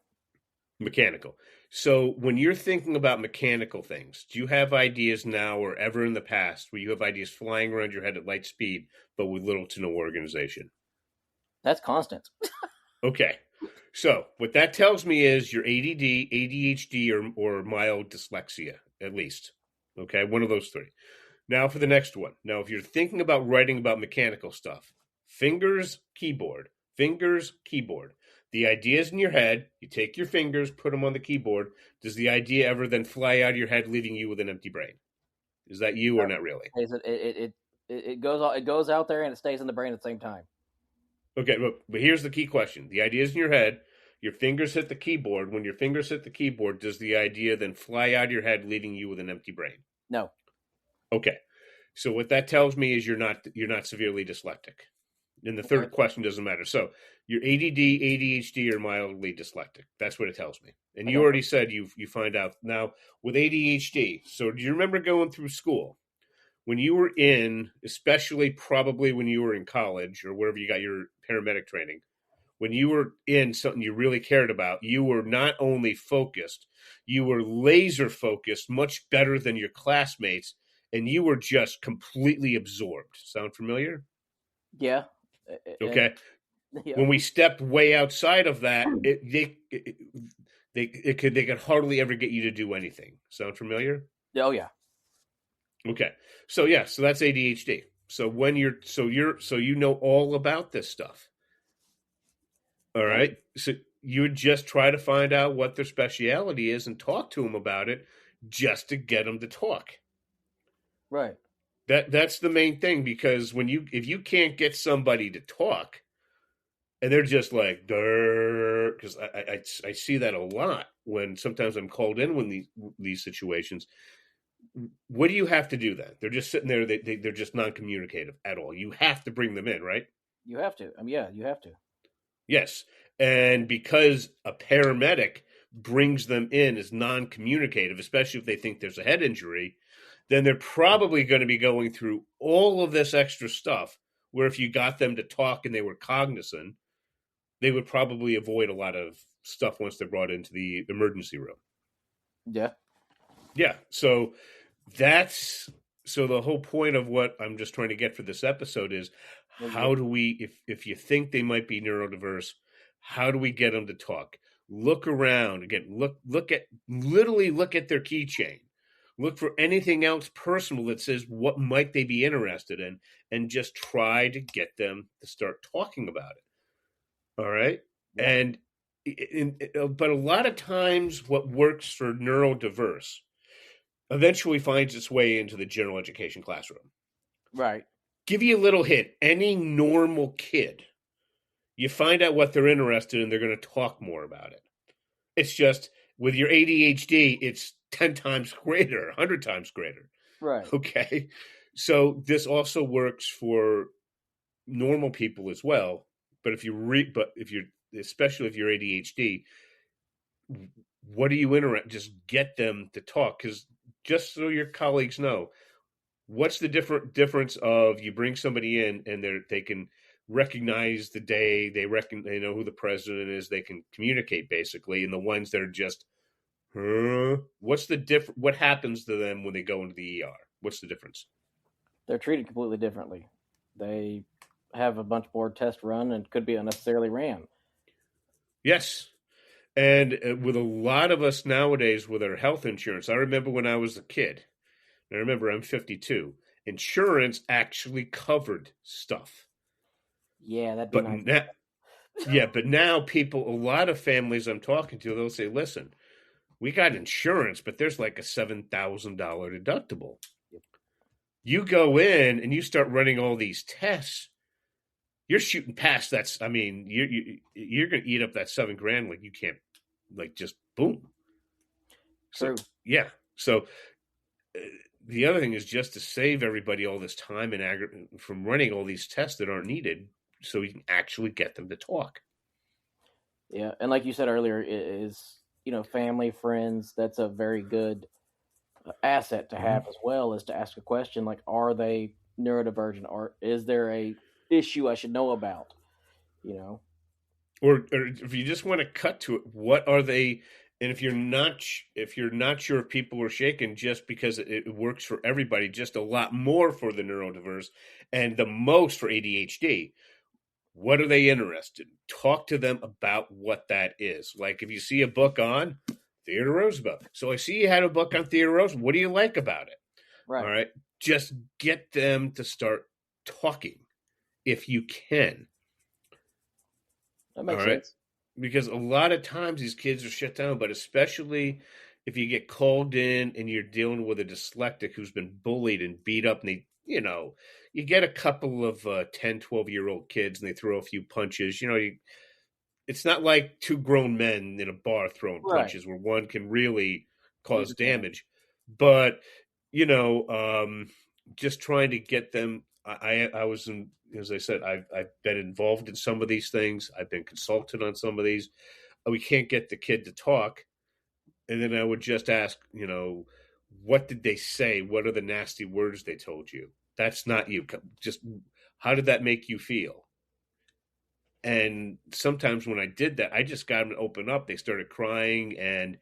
So when you're thinking about mechanical things, do you have ideas now or ever in the past where you have ideas flying around your head at light speed, but with little to no organization? That's constant. Okay. So what that tells me is you're ADD, ADHD, or mild dyslexia, at least. Okay, one of those 3. Now for the next one. Now, if you're thinking about writing about mechanical stuff, fingers, keyboard. The idea is in your head. You take your fingers, put them on the keyboard. Does the idea ever then fly out of your head, leaving you with an empty brain? Is that you or not really? It goes out there and it stays in the brain at the same time. Okay, but here's the key question. The idea is in your head. Your fingers hit the keyboard. When your fingers hit the keyboard, does the idea then fly out of your head, leaving you with an empty brain? No. Okay. So what that tells me is you're not severely dyslexic. And the third question doesn't matter. So you're ADD, ADHD, or mildly dyslexic. That's what it tells me. And you already said you find out now with ADHD. So do you remember going through school when you were in, especially probably when you were in college or wherever you got your paramedic training, when you were in something you really cared about, you were not only focused, you were laser focused, much better than your classmates, and you were just completely absorbed. Sound familiar? Yeah. Okay. Yeah. When we stepped way outside of that, they could hardly ever get you to do anything. Sound familiar? Oh yeah. Okay. So so that's ADHD. So when you know all about this stuff. All right. So you would just try to find out what their speciality is and talk to them about it just to get them to talk. Right. That's the main thing, because if you can't get somebody to talk and they're just like, because I see that a lot when sometimes I'm called in when these situations. What do you have to do then? They're just sitting there. They're just non-communicative at all. You have to bring them in, right? You have to. Yeah, you have to. Yes. And because a paramedic brings them in as non-communicative, especially if they think there's a head injury, then they're probably going to be going through all of this extra stuff, where if you got them to talk and they were cognizant, they would probably avoid a lot of stuff once they're brought into the emergency room. Yeah. Yeah. So the whole point of what I'm just trying to get for this episode is, how do we, if you think they might be neurodiverse, how do we get them to talk? Look around again. Look at their keychain. Look for anything else personal that says what might they be interested in, and just try to get them to start talking about it. All right. Yeah. But a lot of times what works for neurodiverse eventually finds its way into the general education classroom. Right. Give you a little hint. Any normal kid, you find out what they're interested in, they're going to talk more about it. It's just with your ADHD, it's 10 times greater, 100 times greater. Right. Okay. So this also works for normal people as well. But especially if you're ADHD, what are you interested? Just get them to talk, because just so your colleagues know, what's the difference of you bring somebody in and they can recognize the day, they know who the president is, they can communicate basically, and the ones that are just, what's the what happens to them when they go into the ER? What's the difference? They're treated completely differently. They have a bunch more tests run and could be unnecessarily ran. Yes. And with a lot of us nowadays with our health insurance, I remember when I was a kid, I remember I'm 52, insurance actually covered stuff. Yeah, that'd be nice. But now a lot of families I'm talking to, they'll say, listen, we got insurance, but there's like a $7,000 deductible. Yep. You go in and you start running all these tests, you're shooting past that. I mean, you're going to eat up that $7,000 like you can't, like, just boom. True. So, yeah. So the other thing is just to save everybody all this time and from running all these tests that aren't needed, so you can actually get them to talk. Yeah, and like you said earlier, is family, friends. That's a very good asset to have as well, as to ask a question like, are they neurodivergent, or is there a issue I should know about? Or if you just want to cut to it, what are they? And if you're not sure if people are shaken, just because it works for everybody, just a lot more for the neurodiverse and the most for ADHD. What are they interested in? Talk to them about what that is. Like if you see a book on Theodore Roosevelt. So I see you had a book on Theodore Roosevelt. What do you like about it? Right. All right. Just get them to start talking if you can. That makes sense. Because a lot of times these kids are shut down, but especially if you get called in and you're dealing with a dyslexic who's been bullied and beat up, and you get a couple of 10, 12-year-old kids and they throw a few punches, it's not like two grown men in a bar throwing Right. punches where one can really cause Understand. damage. But, just trying to get them. I was, as I said, I've been involved in some of these things. I've been consulted on some of these. We can't get the kid to talk. And then I would just ask, what did they say? What are the nasty words they told you? That's not you. Just how did that make you feel? And sometimes when I did that, I just got them to open up. They started crying and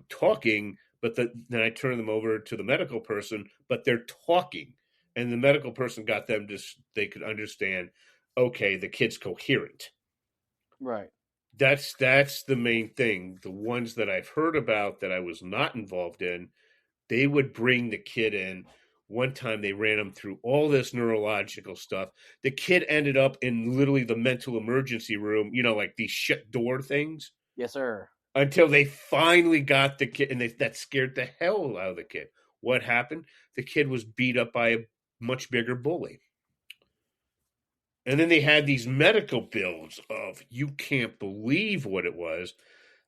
talking, but then I turned them over to the medical person, but they're talking. And the medical person got them they could understand, okay, the kid's coherent. Right. That's the main thing. The ones that I've heard about that I was not involved in, they would bring the kid in. One time they ran him through all this neurological stuff. The kid ended up in literally the mental emergency room, like these shut door things. Yes, sir. Until they finally got the kid, and that scared the hell out of the kid. What happened? The kid was beat up by a much bigger bully. And then they had these medical bills of, you can't believe what it was.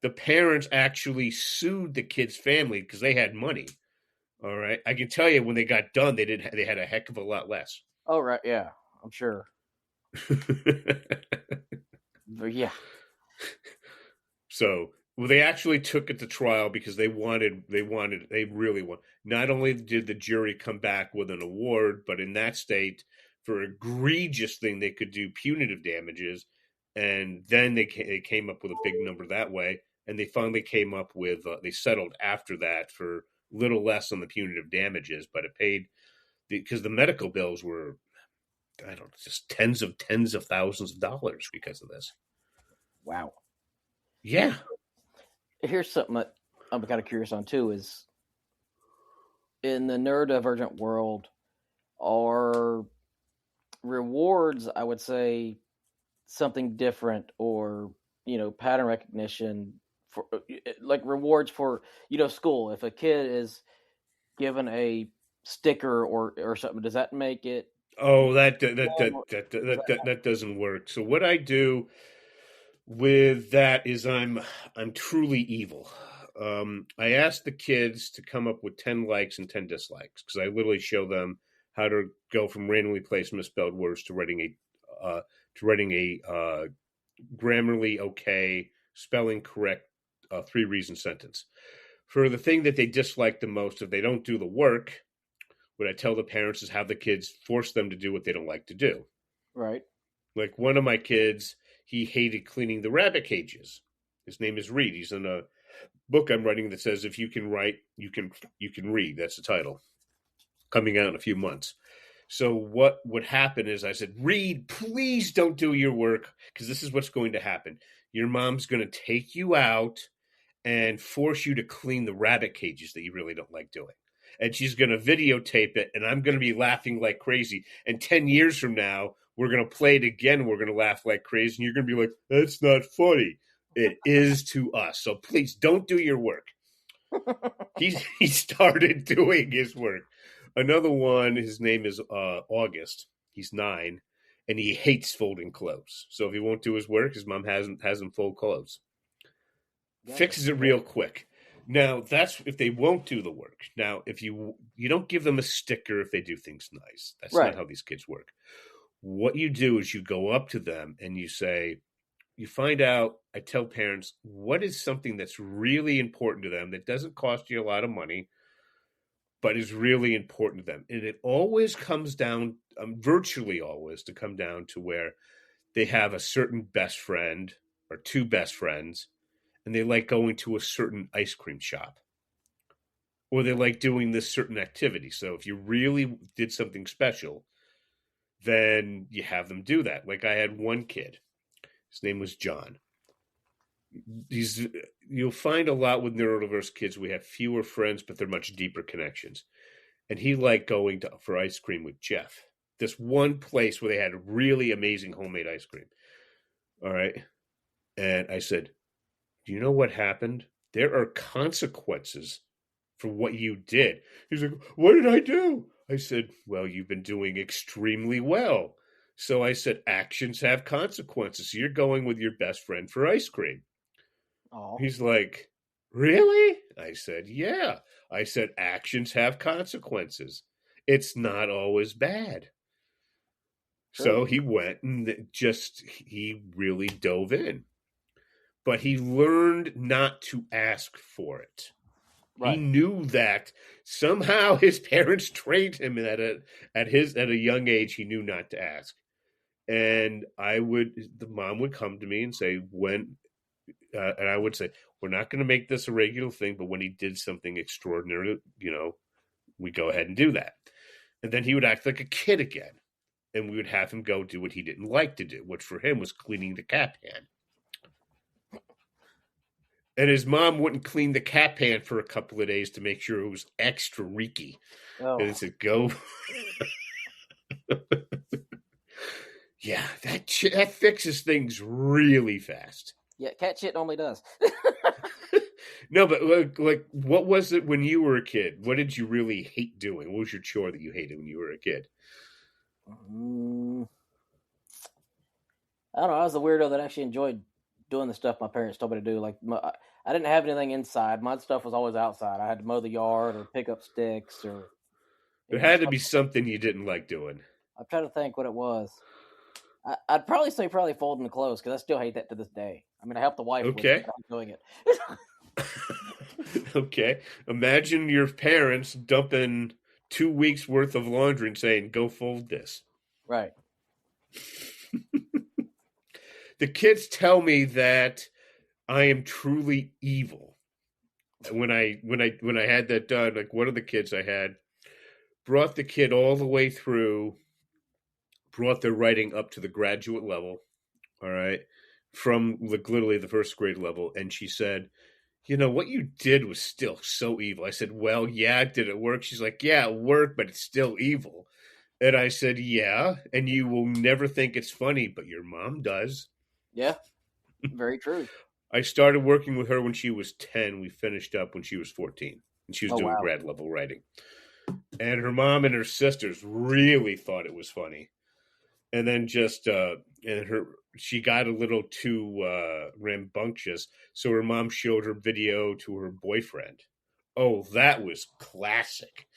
The parents actually sued the kid's family because they had money. All right. I can tell you when they got done, they had a heck of a lot less. Oh, right. Yeah, I'm sure. But yeah. So, they actually took it to trial because they really want. Not only did the jury come back with an award, but in that state, for egregious thing, they could do punitive damages. And then they came up with a big number that way. And they finally came up with, they settled after that for little less on the punitive damages, but it paid because the medical bills were, I don't know, just tens of thousands of dollars because of this. Wow. Yeah. Here's something that I'm kind of curious on too: is in the neurodivergent world, are rewards, I would say, something different, or pattern recognition for like rewards for school. If a kid is given a sticker or something, does that make it? Oh, that doesn't work. So what I do with that is I'm truly evil. I ask the kids to come up with 10 likes and 10 dislikes because I literally show them how to go from randomly placed misspelled words to writing a grammarly okay, spelling correct 3-reason sentence. For the thing that they dislike the most, if they don't do the work, what I tell the parents is have the kids force them to do what they don't like to do. Right. Like one of my kids, he hated cleaning the rabbit cages. His name is Reed. He's in a book I'm writing that says, if you can write, you can read. That's the title. Coming out in a few months. So what would happen is I said, Reed, please don't do your work because this is what's going to happen. Your mom's going to take you out and force you to clean the rabbit cages that you really don't like doing. And she's going to videotape it, and I'm going to be laughing like crazy. And 10 years from now, we're going to play it again. We're going to laugh like crazy. And you're going to be like, that's not funny. It is to us. So please don't do your work. He started doing his work. Another one, his name is August. He's 9, and he hates folding clothes. So if he won't do his work, his mom has him fold clothes. Yeah. Fixes it real quick. Now, that's if they won't do the work. Now, if you don't give them a sticker if they do things nice. That's right. Not how these kids work. What you do is you go up to them and you say, you find out, I tell parents, what is something that's really important to them that doesn't cost you a lot of money, but is really important to them. And it always comes down, virtually always, to come down to where they have a certain best friend or 2 best friends, and they like going to a certain ice cream shop, or they like doing this certain activity. So if you really did something special, then you have them do that. Like I had one kid, his name was John. You'll find a lot with neurodiverse kids, we have fewer friends, but they're much deeper connections. And he liked going for ice cream with Jeff. This one place where they had really amazing homemade ice cream. All right. And I said, do you know what happened? There are consequences for what you did. He's like, what did I do? I said, well, you've been doing extremely well. So I said, actions have consequences. So you're going with your best friend for ice cream. Oh, He's like, really? I said, yeah. I said, actions have consequences. It's not always bad. So he went and he really dove in. But he learned not to ask for it. right. He knew that somehow his parents trained him at a young age. He knew not to ask. And the mom would come to me and say, and I would say, we're not going to make this a regular thing, but when he did something extraordinary, we go ahead and do that. And then he would act like a kid again. And we would have him go do what he didn't like to do, which for him was cleaning the cat pan. And his mom wouldn't clean the cat pan for a couple of days to make sure it was extra reeky. Oh. And it said, go. Yeah, that fixes things really fast. Yeah, cat shit normally does. No, but like, what was it when you were a kid? What did you really hate doing? What was your chore that you hated when you were a kid? I don't know. I was the weirdo that actually enjoyed doing the stuff my parents told me to do. Like, I didn't have anything inside. My stuff was always outside. I had to mow the yard or pick up sticks or. There had to be something you didn't like doing. I'm trying to think what it was. I'd probably say folding the clothes because I still hate that to this day. I mean, I help the wife with it, but I'm doing it. Okay. Imagine your parents dumping 2 weeks worth of laundry and saying, go fold this. Right. The kids tell me that I am truly evil. When I had that done, like one of the kids I had brought the kid all the way through, brought their writing up to the graduate level, all right, from literally the first grade level. And she said, what you did was still so evil. I said, well, yeah, did it work? She's like, yeah, it worked, but it's still evil. And I said, yeah, and you will never think it's funny, but your mom does. Yeah, very true. I started working with her when she was 10. We finished up when she was 14. And she was doing grad level writing. And her mom and her sisters really thought it was funny. And then she got a little too rambunctious. So her mom showed her video to her boyfriend. Oh, that was classic.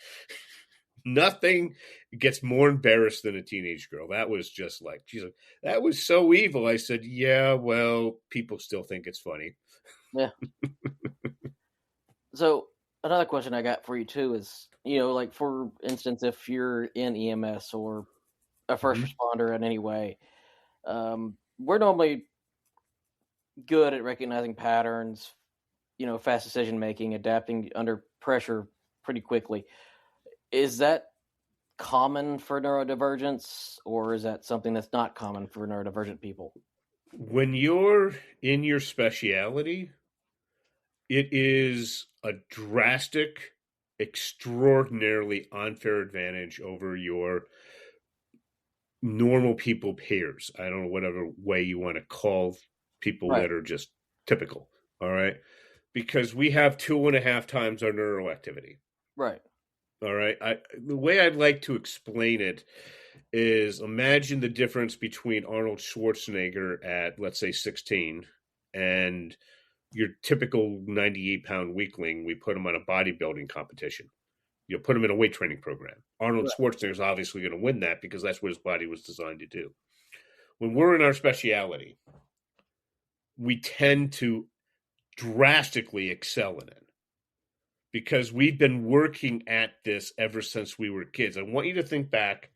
Nothing gets more embarrassed than a teenage girl. That was just like, she's like, that was so evil. I said, yeah, well, people still think it's funny. Yeah. So another question I got for you too is, like for instance, if you're in EMS or a first responder in any way, we're normally good at recognizing patterns, fast decision making, adapting under pressure pretty quickly. Is that common for neurodivergence, or is that something that's not common for neurodivergent people? When you're in your specialty, it is a drastic, extraordinarily unfair advantage over your normal people peers. I don't know whatever way you want to call people that are just typical. All right. Because we have 2.5 times our neural activity. Right. All right. The way I'd like to explain it is imagine the difference between Arnold Schwarzenegger at, let's say, 16 and your typical 98-pound weakling. We put him on a bodybuilding competition. You put him in a weight training program. Arnold Schwarzenegger is obviously going to win that because that's what his body was designed to do. When we're in our specialty, we tend to drastically excel in it because we've been working at this ever since we were kids. I want you to think back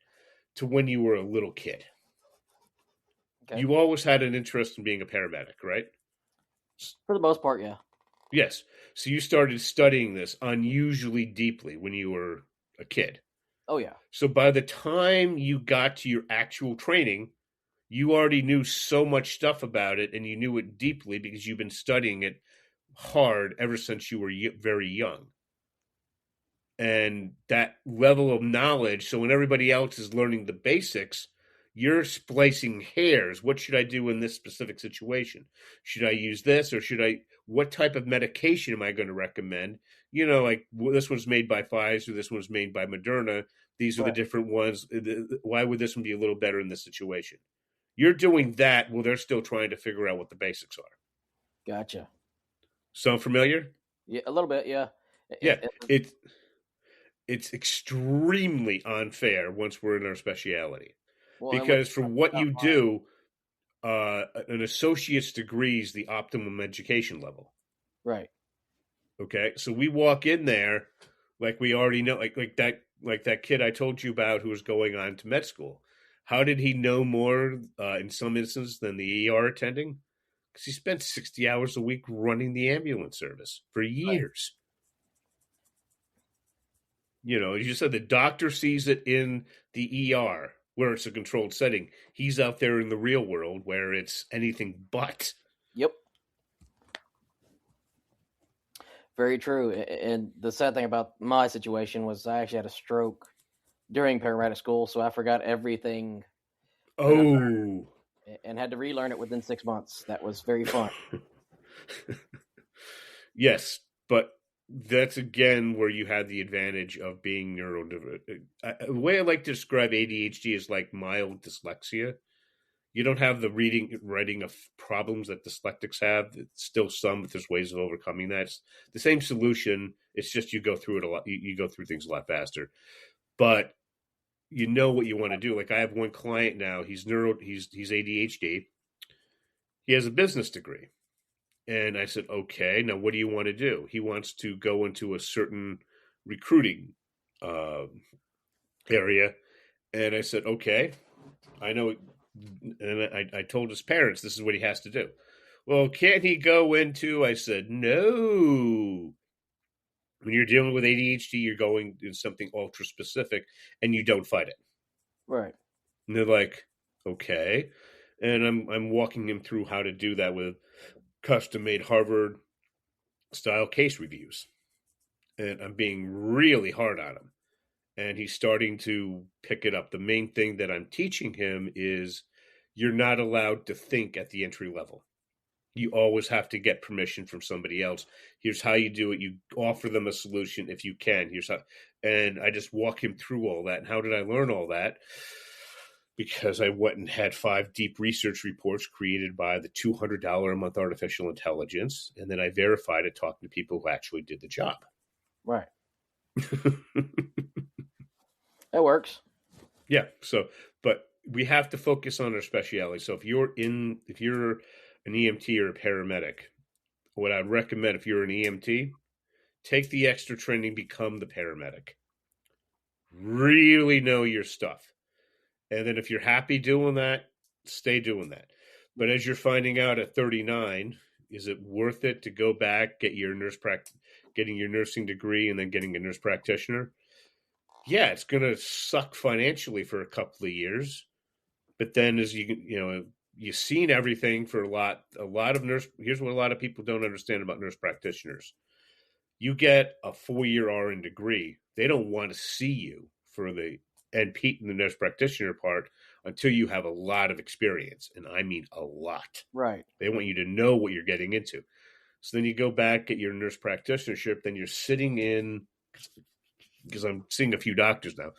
to when you were a little kid. Okay. You always had an interest in being a paramedic, right? For the most part, yeah. Yes. So you started studying this unusually deeply when you were a kid. Oh, yeah. So by the time you got to your actual training, you already knew so much stuff about it, and you knew it deeply because you've been studying it hard ever since you were very young. And that level of knowledge, so when everybody else is learning the basics, you're splicing hairs. What should I do in this specific situation? Should I use this, or what type of medication am I going to recommend? Like this one's made by Pfizer, this one's made by Moderna. These are the Right. different ones. Why would this one be a little better in this situation? You're doing that while they're still trying to figure out what the basics are. Gotcha. Sound familiar? Yeah, a little bit. Yeah. Yeah. It's extremely unfair once we're in our specialty. Well, and Because for what you do, an associate's degree is the optimum education level. right. Okay, so we walk in there like we already know, like that kid I told you about who was going on to med school. How did he know more in some instances than the ER attending? Because he spent 60 hours a week running the ambulance service for years. Right. You know, as you said, the doctor sees it in the ER where it's a controlled setting. He's out there in the real world where it's anything but. Yep. Very true. And the sad thing about my situation was I actually had a stroke during paramedic school, so I forgot everything. Oh. And had to relearn it within 6 months. That was very fun. Yes, but that's again where you had the advantage of being neurodivergent. The way I like to describe ADHD is like mild dyslexia. You don't have the writing of problems that dyslexics have. It's still some, but there's ways of overcoming that. It's the same solution. It's just you go through it a lot. You go through things a lot faster, but you know what you want to do. Like I have one client now. He's ADHD. He has a business degree, and I said, okay, now what do you want to do? He wants to go into a certain recruiting area, and I said, okay, I know. And I told his parents, this is what he has to do. Well, can't he go into, I said, no. When you're dealing with ADHD, you're going into something ultra specific and you don't fight it. Right. And they're like, okay. And I'm walking him through how to do that with custom-made Harvard-style case reviews. And I'm being really hard on him. And he's starting to pick it up. The main thing that I'm teaching him is you're not allowed to think at the entry level. You always have to get permission from somebody else. Here's how you do it. You offer them a solution if you can. Here's how, and I just walk him through all that. And how did I learn all that? Because I went and had 5 deep research reports created by the $200 a month artificial intelligence. And then I verified it talking to people who actually did the job. Right. That works. Yeah. So, but we have to focus on our specialty. So if you're an EMT or a paramedic, what I'd recommend if you're an EMT, take the extra training, become the paramedic. Really know your stuff. And then if you're happy doing that, stay doing that. But as you're finding out at 39, is it worth it to go back, getting your nursing degree and then getting a nurse practitioner? Yeah, it's going to suck financially for a couple of years. But then as you've seen everything for a lot of nurse. Here's what a lot of people don't understand about nurse practitioners. You get a 4-year RN degree. They don't want to see you for the NP, the nurse practitioner part, until you have a lot of experience. And I mean a lot. Right. They want you to know what you're getting into. So then you go back, get your nurse practitionership. Then you're sitting in, because I'm seeing a few doctors now.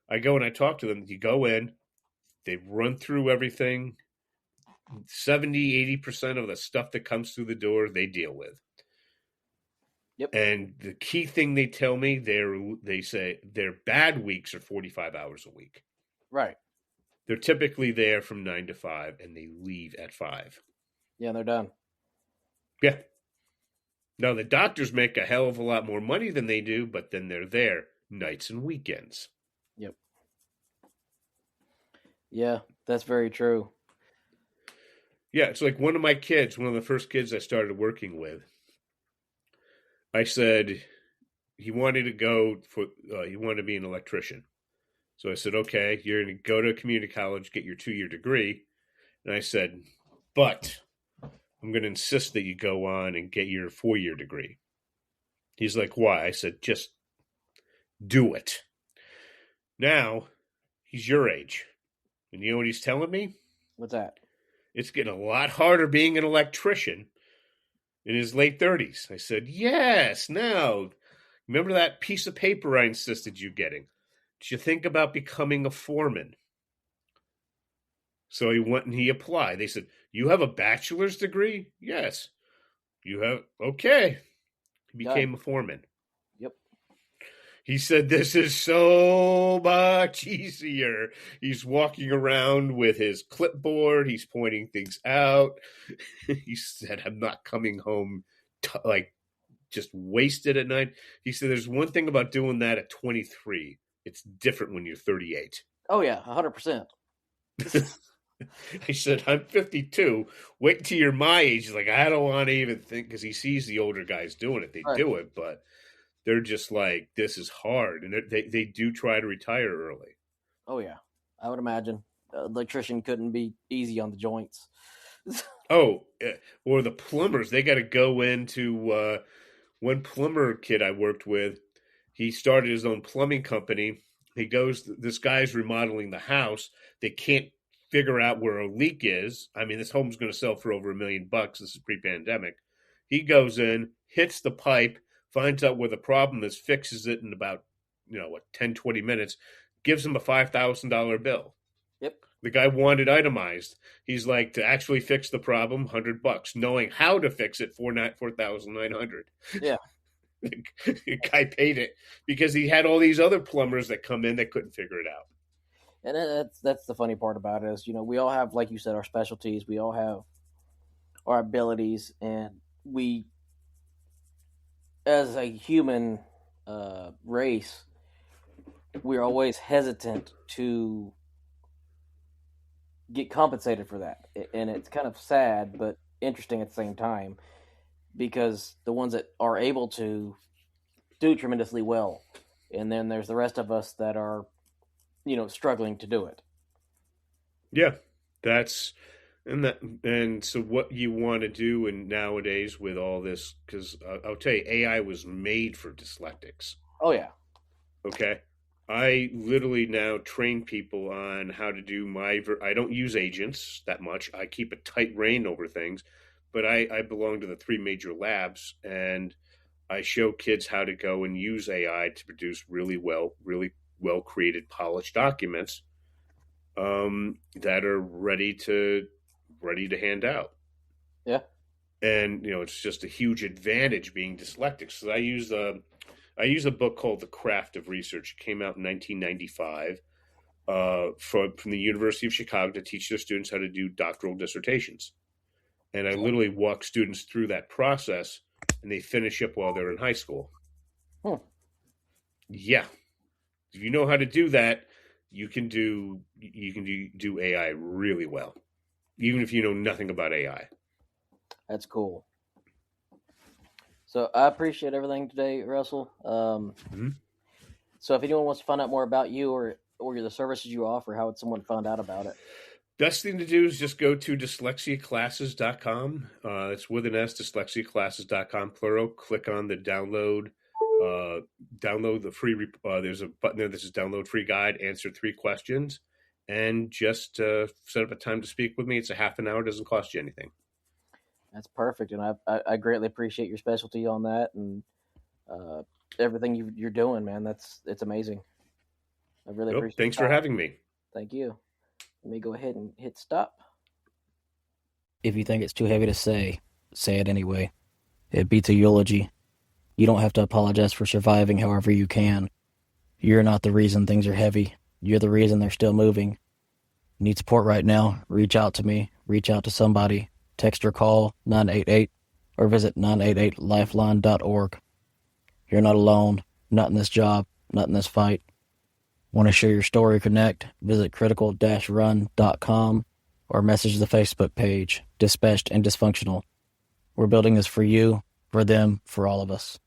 I go and I talk to them. You go in, they run through everything. 70, 80% of the stuff that comes through the door, they deal with. Yep. And the key thing they tell me, they say their bad weeks are 45 hours a week. Right. They're typically there from 9 to 5, and they leave at 5. Yeah, they're done. Yeah. Now, the doctors make a hell of a lot more money than they do, but then they're there nights and weekends. Yep. Yeah, that's very true. Yeah, it's like one of my kids, one of the first kids I started working with, I said he wanted to be an electrician. So I said, okay, you're going to go to a community college, get your 2-year degree. And I said, but I'm going to insist that you go on and get your 4-year degree. He's like, why? I said, just do it. Now, he's your age. And you know what he's telling me? What's that? It's getting a lot harder being an electrician in his late 30s. I said, yes, now, remember that piece of paper I insisted you getting? did you think about becoming a foreman? So he went and he applied. They said, you have a bachelor's degree? Yes. You have, okay. He became a foreman. Yep. He said, this is so much easier. He's walking around with his clipboard. He's pointing things out. He said, I'm not coming home just wasted at night. He said, there's one thing about doing that at 23. It's different when you're 38. Oh, yeah, 100%. I said, I'm 52. Wait till you're my age. He's like, I don't want to even think, because he sees the older guys doing it. They do it, but they're just like, this is hard. And they do try to retire early. Oh, yeah. I would imagine. Electrician couldn't be easy on the joints. Or the plumbers. They got to go into one plumber kid I worked with. He started his own plumbing company. This guy's remodeling the house. They can't figure out where a leak is. I mean, this home's going to sell for over $1 million. This is pre-pandemic. He goes in, hits the pipe, finds out where the problem is, fixes it in about, 10, 20 minutes, gives him a $5,000 bill. Yep. The guy wanted itemized. He's like, to actually fix the problem, $100. Knowing how to fix it, $4,900. Yeah. The guy paid it because he had all these other plumbers that come in that couldn't figure it out. And that's the funny part about it is, we all have, like you said, our specialties. We all have our abilities, and we, as a human race, we're always hesitant to get compensated for that. And it's kind of sad, but interesting at the same time, because the ones that are able to do tremendously well, and then there's the rest of us that are struggling to do it. Yeah, and so what you want to do, and nowadays with all this, because I'll tell you, AI was made for dyslexics. Oh yeah. Okay, I literally now train people on how to do I don't use agents that much. I keep a tight rein over things, but I belong to the 3 major labs, and I show kids how to go and use AI to produce really well created, polished documents that are ready to hand out. Yeah. And it's just a huge advantage being dyslexic. So I use a book called The Craft of Research. It came out in 1995 from the University of Chicago to teach their students how to do doctoral dissertations. And I literally walk students through that process, and they finish up while they're in high school. Yeah. If you know how to do that, you can do AI really well, even if you know nothing about AI. That's cool. So I appreciate everything today, Russell. So if anyone wants to find out more about you or the services you offer, how would someone find out about it? Best thing to do is just go to dyslexiaclasses.com. It's with an S, dyslexiaclasses.com, plural. Click on the download the free, there's a button there that says download free guide, answer 3 questions, and just set up a time to speak with me. It's a half an hour, doesn't cost you anything. That's perfect. And I greatly appreciate your specialty on that, and everything you're doing, man. It's amazing. I really appreciate it. Thanks for having me. Thank you. Let me go ahead and hit stop. If you think it's too heavy to say it anyway. It beats a eulogy. You don't have to apologize for surviving however you can. You're not the reason things are heavy. You're the reason they're still moving. Need support right now? Reach out to me. Reach out to somebody. Text or call 988 or visit 988lifeline.org. You're not alone. Not in this job. Not in this fight. Want to share your story or connect? Visit critical-run.com or message the Facebook page, Dispatched and Dysfunctional. We're building this for you, for them, for all of us.